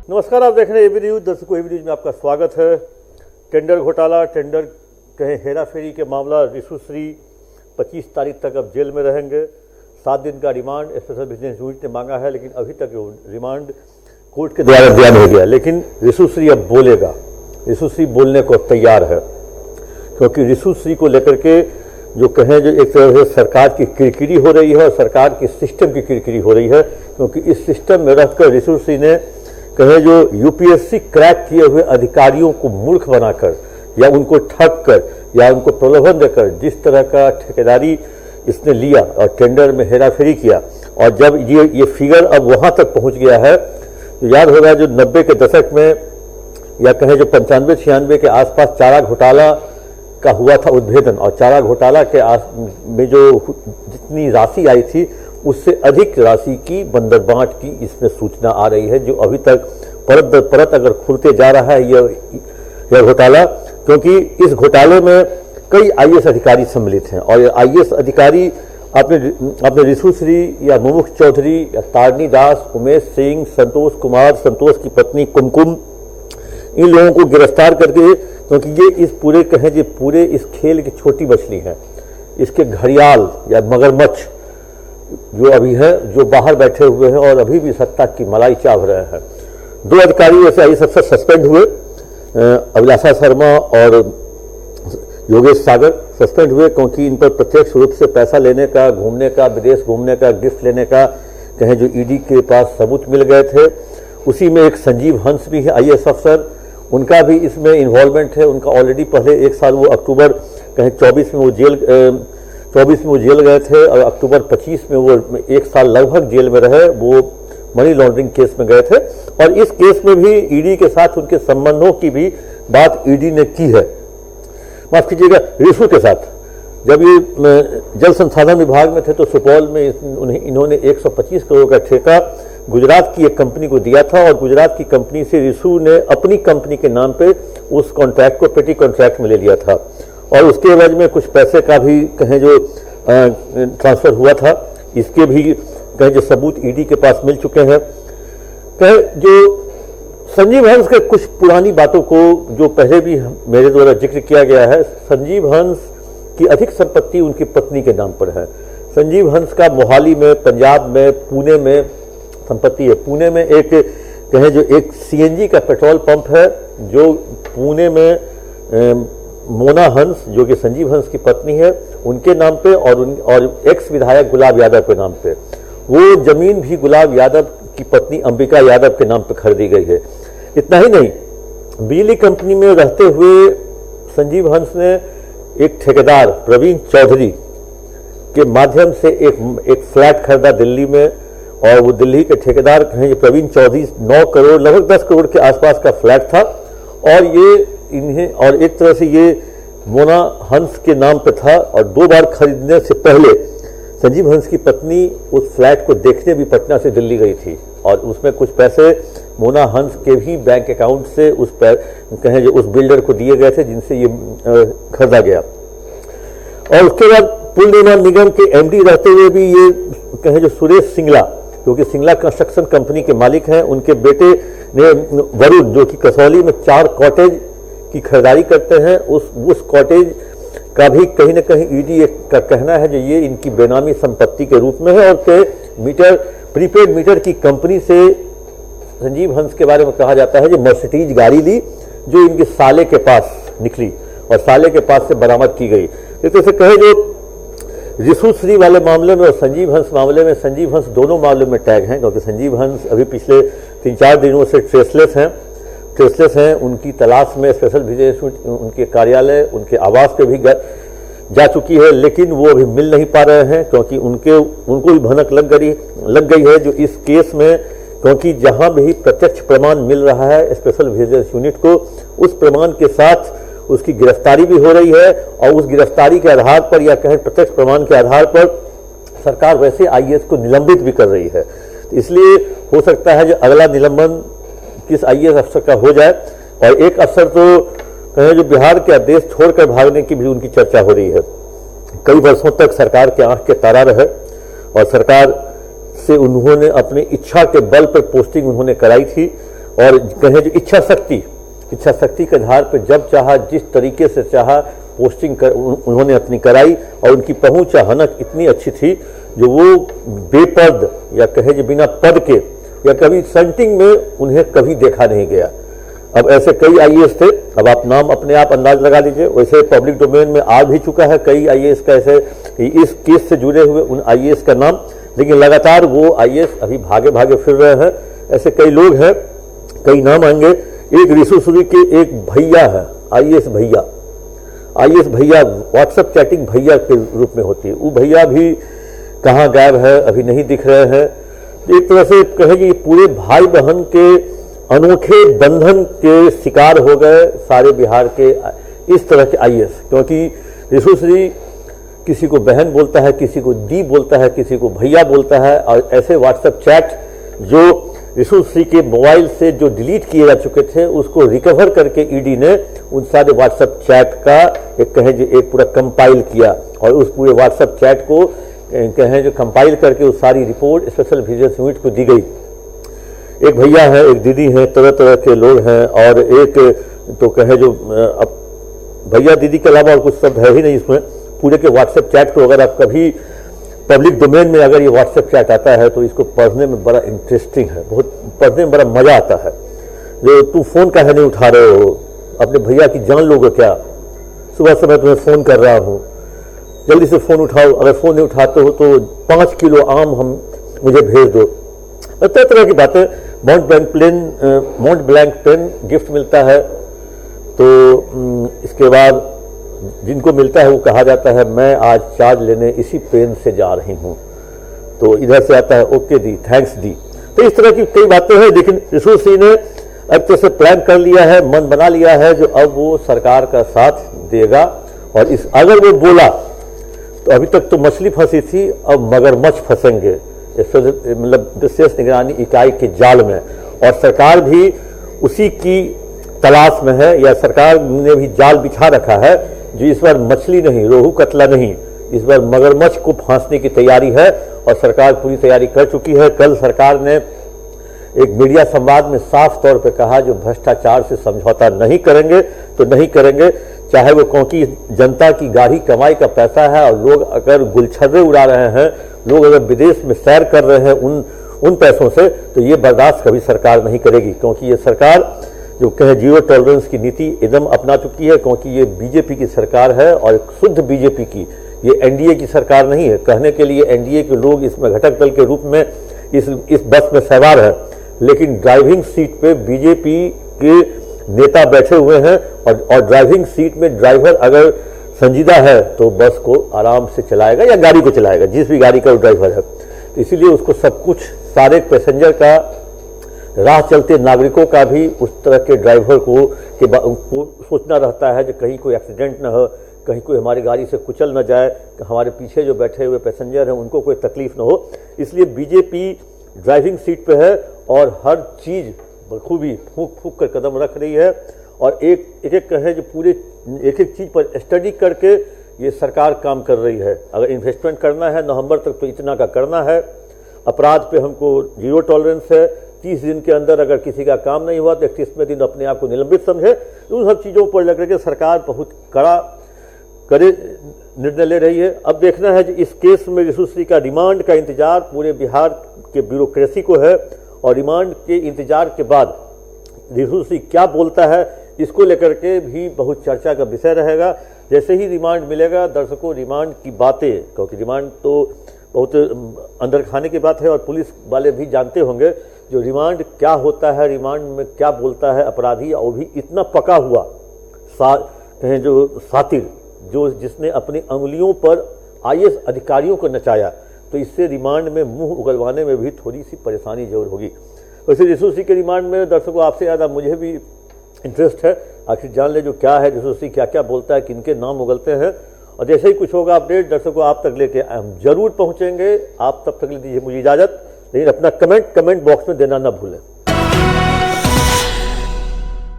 नमस्कार, आप देख रहे हैं एबी न्यूज। दर्शकों, एबी न्यूज में आपका स्वागत है। टेंडर घोटाला, टेंडर कहें हेरा फेरी के मामला, ऋषु श्री 25 तारीख तक अब जेल में रहेंगे। 7 दिन का रिमांड स्पेशल विजिलेंस यूनिट ने मांगा है, लेकिन अभी तक रिमांड कोर्ट के द्वारा दिया नहीं गया। लेकिन ऋषु श्री अब बोलेगा, ऋषु श्री बोलने को तैयार है, क्योंकि ऋषु श्री को लेकर के जो कहें जो एक तरह से सरकार की किरकिरी हो रही है और सरकार की सिस्टम की किरकिरी हो रही है, क्योंकि इस सिस्टम में रहकर ऋषु श्री ने कहें जो यूपीएससी क्रैक किए हुए अधिकारियों को मूर्ख बनाकर या उनको ठग कर या उनको प्रलोभन देकर जिस तरह का ठेकेदारी इसने लिया और टेंडर में हेराफेरी किया, और जब ये फिगर अब वहां तक पहुंच गया है, तो याद होगा जो 90 के दशक में या कहें जो 95-96 के आसपास चारा घोटाला का हुआ था उद्भेदन, और चारा घोटाला के में जो जितनी राशि आई थी उससे अधिक राशि की बंदरबांट की इसमें सूचना आ रही है, जो अभी तक परत दर परत अगर खुलते जा रहा है यह घोटाला, क्योंकि इस घोटाले में कई आईएएस अधिकारी सम्मिलित हैं। और आईएएस अधिकारी अपने ऋषु श्री या मुमुक्ष चौधरी या तारनी दास, उमेश सिंह, संतोष कुमार, संतोष की पत्नी कुमकुम, इन लोगों को गिरफ्तार करके, क्योंकि ये इस पूरे कहें जो पूरे इस खेल की छोटी मछली है, इसके घड़ियाल या मगरमच्छ जो अभी है, जो बाहर बैठे हुए हैं और अभी भी सत्ता की मलाई चाव रहे हैं। 2 अधिकारी वैसे आईएएस अफसर सस्पेंड हुए, अभिलाषा शर्मा और योगेश सागर सस्पेंड हुए, क्योंकि इन पर प्रत्यक्ष रूप से पैसा लेने का, घूमने का, विदेश घूमने का, गिफ्ट लेने का कहें जो ईडी के पास सबूत मिल गए थे। उसी में एक संजीव हंस भी है आईएएस अफसर, उनका भी इसमें इन्वॉल्वमेंट है। उनका ऑलरेडी पहले 1 साल वो अक्टूबर कहें 24 में वो जेल गए थे, और अक्टूबर 25 में वो 1 साल लगभग जेल में रहे। वो मनी लॉन्ड्रिंग केस में गए थे, और इस केस में भी ईडी के साथ उनके संबंधों की भी बात ईडी ने की है। माफ कीजिएगा, ऋषु के साथ जब ये जल संसाधन विभाग में थे तो सुपौल में इन्होंने 125 करोड़ का ठेका गुजरात की एक कंपनी को दिया था, और गुजरात की कंपनी से ऋषु ने अपनी कंपनी के नाम पे उस कॉन्ट्रैक्ट को पेटी कॉन्ट्रैक्ट में ले लिया था, और उसके एवज में कुछ पैसे का भी कहें जो ट्रांसफर हुआ था। इसके भी कहें जो सबूत ईडी के पास मिल चुके हैं। कहें जो संजीव हंस के कुछ पुरानी बातों को जो पहले भी मेरे द्वारा जिक्र किया गया है, संजीव हंस की अधिक संपत्ति उनकी पत्नी के नाम पर है। संजीव हंस का मोहाली में, पंजाब में, पुणे में संपत्ति है। पुणे में एक कहें जो एक सीएनजी का पेट्रोल पंप है, जो पुणे में मोना हंस जो कि संजीव हंस की पत्नी है उनके नाम पे, और एक्स विधायक गुलाब यादव के नाम पे। वो जमीन भी गुलाब यादव की पत्नी अंबिका यादव के नाम पे खरीदी गई है। इतना ही नहीं, बिजली कंपनी में रहते हुए संजीव हंस ने एक ठेकेदार प्रवीण चौधरी के माध्यम से एक फ्लैट खरीदा दिल्ली में, और वो दिल्ली के ठेकेदार कहें प्रवीण चौधरी 9 करोड़ लगभग 10 करोड़ के आसपास का फ्लैट था, और ये इन्हें और एक तरह से ये मोना हंस के नाम पे था। और 2 बार खरीदने से पहले संजीव हंस की पत्नी उस फ्लैट को देखने भी पटना से दिल्ली गई थी, और उसमें कुछ पैसे मोना हंस के भी बैंक अकाउंट से उस कहें जो उस बिल्डर को दिए गए थे, जिनसे ये खरीदा गया। और उसके बाद पुल निर्माण निगम के एमडी रहते हुए भी ये कहें जो सुरेश सिंगला, क्योंकि सिंगला कंस्ट्रक्शन कंपनी के मालिक हैं, उनके बेटे ने वरुण जो कि कसौली में 4 कॉटेज की खरीदारी करते हैं, उस कॉटेज का भी कहीं ना कहीं ईडी का कहना है जो ये इनकी बेनामी संपत्ति के रूप में है। और के प्रीपेड मीटर की कंपनी से संजीव हंस के बारे में कहा जाता है जो मर्सिडीज गाड़ी ली, जो इनके साले के पास निकली और साले के पास से बरामद की गई। तो इसे कहे जो ऋषु श्री वाले मामले में और संजीव हंस मामले में, संजीव हंस दोनों मामलों में टैग हैं, क्योंकि संजीव हंस अभी पिछले 3-4 दिनों से ट्रेसलेस हैं। उनकी तलाश में स्पेशल विजिलेंस उनके कार्यालय, उनके आवास पे भी जा चुकी है, लेकिन वो अभी मिल नहीं पा रहे हैं, क्योंकि उनको भी भनक लग गई है जो इस केस में, क्योंकि जहां भी प्रत्यक्ष प्रमाण मिल रहा है स्पेशल विजिलेंस यूनिट को, उस प्रमाण के साथ उसकी गिरफ्तारी भी हो रही है, और उस गिरफ्तारी के आधार पर या कहें प्रत्यक्ष प्रमाण के आधार पर सरकार वैसे आईएएस को निलंबित भी कर रही है। तो इसलिए हो सकता है जो अगला निलंबन किस आईएएस अफसर का हो जाए। और एक अफसर तो कहें जो बिहार के देश छोड़कर भागने की भी उनकी चर्चा हो रही है। कई वर्षों तक सरकार के आंख के तारा रहे, और सरकार से उन्होंने अपनी इच्छा के बल पर पोस्टिंग उन्होंने कराई थी, और कहें जो इच्छा शक्ति के आधार पर जब चाहा, जिस तरीके से चाहा पोस्टिंग उन्होंने अपनी कराई, और उनकी पहुंच हनक इतनी अच्छी थी जो वो बेपद या कहे जो बिना पद के या कभी सेंटिंग में उन्हें कभी देखा नहीं गया। अब ऐसे कई आईएएस थे, अब आप नाम अपने आप अंदाज लगा लीजिए। वैसे पब्लिक डोमेन में आ भी चुका है कई आईएएस का, ऐसे इस केस से जुड़े हुए उन आईएएस का नाम, लेकिन लगातार वो आईएएस अभी भागे भागे फिर रहे हैं। ऐसे कई लोग हैं, कई नाम आएंगे। एक रिशुश्री के एक भैया है, आईएएस भैया व्हाट्सएप चैटिंग भैया के रूप में होती है, वो भैया भी कहाँ गायब है, अभी नहीं दिख रहे हैं। एक तरह से कहेंगे पूरे भाई बहन के अनोखे बंधन के शिकार हो गए सारे बिहार के इस तरह के आईएएस, क्योंकि रिशुश्री किसी को बहन बोलता है, किसी को दी बोलता है, किसी को भैया बोलता है, और ऐसे व्हाट्सएप चैट जो रिशुश्री के मोबाइल से जो डिलीट किए जा चुके थे उसको रिकवर करके ईडी ने उन सारे व्हाट्सएप चैट का एक पूरा कंपाइल किया, और उस पूरे व्हाट्सएप चैट को कहें जो कंपाइल करके उस सारी रिपोर्ट स्पेशल विजिलेंस यूनिट को दी गई। एक भैया है, एक दीदी है, तरह तरह के लोग हैं, और एक तो कहे जो अब भैया दीदी के अलावा और कुछ शब्द है ही नहीं इसमें। पूरे के व्हाट्सएप चैट को अगर आप कभी पब्लिक डोमेन में अगर ये व्हाट्सएप चैट आता है तो इसको पढ़ने में बड़ा इंटरेस्टिंग है, बहुत पढ़ने में बड़ा मजा आता है। जो तू फोन काहे नहीं उठा रहे हो, अपने भैया की जान लोगे क्या, सुबह से मैं तुम्हें फोन कर रहा हूँ, जल्दी से फोन उठाओ, अगर फोन नहीं उठाते हो तो 5 किलो आम मुझे भेज दो। तरह तरह की बातें। माउंट ब्लैंक पेन गिफ्ट मिलता है, तो इसके बाद जिनको मिलता है वो कहा जाता है मैं आज चार्ज लेने इसी पेन से जा रही हूँ, तो इधर से आता है ओके दी, थैंक्स दी। तो इस तरह की कई बातें हैं, लेकिन रिशुश्री ने अब तो से प्लान कर लिया है, मन बना लिया है जो अब वो सरकार का साथ देगा। और इस अगर वो बोला तो अभी तक तो मछली फंसी थी, अब मगरमच्छ फंसेंगे, मतलब विशेष निगरानी इकाई के जाल में, और सरकार भी उसी की तलाश में है, या सरकार ने भी जाल बिछा रखा है जो इस बार मछली नहीं, रोहू कतला नहीं, इस बार मगरमच्छ को फांसने की तैयारी है, और सरकार पूरी तैयारी कर चुकी है। कल सरकार ने एक मीडिया संवाद में साफ तौर पे कहा जो भ्रष्टाचार से समझौता नहीं करेंगे तो नहीं करेंगे, चाहे वो क्योंकि जनता की गाढ़ी कमाई का पैसा है, और लोग अगर गुलछर्रे उड़ा रहे हैं, लोग अगर विदेश में सैर कर रहे हैं उन पैसों से, तो ये बर्दाश्त कभी सरकार नहीं करेगी। क्योंकि ये सरकार जो कहे जीरो टॉलरेंस की नीति एकदम अपना चुकी है, क्योंकि ये बीजेपी की सरकार है, और शुद्ध बीजेपी की, ये एनडीए की सरकार नहीं है। कहने के लिए एनडीए के लोग इसमें घटक दल के रूप में इस बस में सवार है, लेकिन ड्राइविंग सीट पे बीजेपी के नेता बैठे हुए हैं, और ड्राइविंग सीट में ड्राइवर अगर संजीदा है तो बस को आराम से चलाएगा या गाड़ी को चलाएगा, जिस भी गाड़ी का वो ड्राइवर है। इसीलिए उसको सब कुछ, सारे पैसेंजर का, राह चलते नागरिकों का भी उस तरह के ड्राइवर को सोचना रहता है कि कहीं कोई एक्सीडेंट न हो, कहीं कोई हमारी गाड़ी से कुचल न जाए, हमारे पीछे जो बैठे हुए पैसेंजर हैं उनको कोई तकलीफ न हो। इसलिए बीजेपी ड्राइविंग सीट पे है, और हर चीज़ बखूबी फूंक फूंक कर कदम रख रही है, और एक एक कहें जो पूरे एक चीज़ पर स्टडी करके ये सरकार काम कर रही है। अगर इन्वेस्टमेंट करना है नवंबर तक तो इतना का करना है, अपराध पे हमको जीरो टॉलरेंस है, 30 दिन के अंदर अगर किसी का काम नहीं हुआ तो 31वें दिन अपने आप को निलंबित समझे। उन सब चीज़ों पर लेकर के सरकार बहुत कड़े निर्णय ले रही है। अब देखना है कि इस केस में रिशुश्री का रिमांड का इंतजार पूरे बिहार के ब्यूरोक्रेसी को है, और रिमांड के इंतजार के बाद रिशुश्री क्या बोलता है इसको लेकर के भी बहुत चर्चा का विषय रहेगा। जैसे ही रिमांड मिलेगा दर्शकों, रिमांड की बातें, क्योंकि रिमांड तो बहुत अंदर खाने की बात है, और पुलिस वाले भी जानते होंगे जो रिमांड क्या होता है, रिमांड में क्या बोलता है अपराधी, और भी इतना पका हुआ कहें जो सातिर, जो जिसने अपनी अंगुलियों पर आईएएस अधिकारियों को नचाया, तो इससे रिमांड में मुंह उगलवाने में भी थोड़ी सी परेशानी जरूर होगी। वैसे रिशुश्री के रिमांड में दर्शकों आपसे ज़्यादा मुझे भी इंटरेस्ट है, आखिर जान ले जो क्या है रिशुश्री क्या क्या बोलता है, किनके नाम उगलते हैं, और जैसे ही कुछ होगा अपडेट दर्शकों आप तक लेके हम जरूर पहुंचेंगे। आप तब तक ले दीजिए मुझे इजाज़त, लेकिन अपना कमेंट बॉक्स में देना ना भूलें।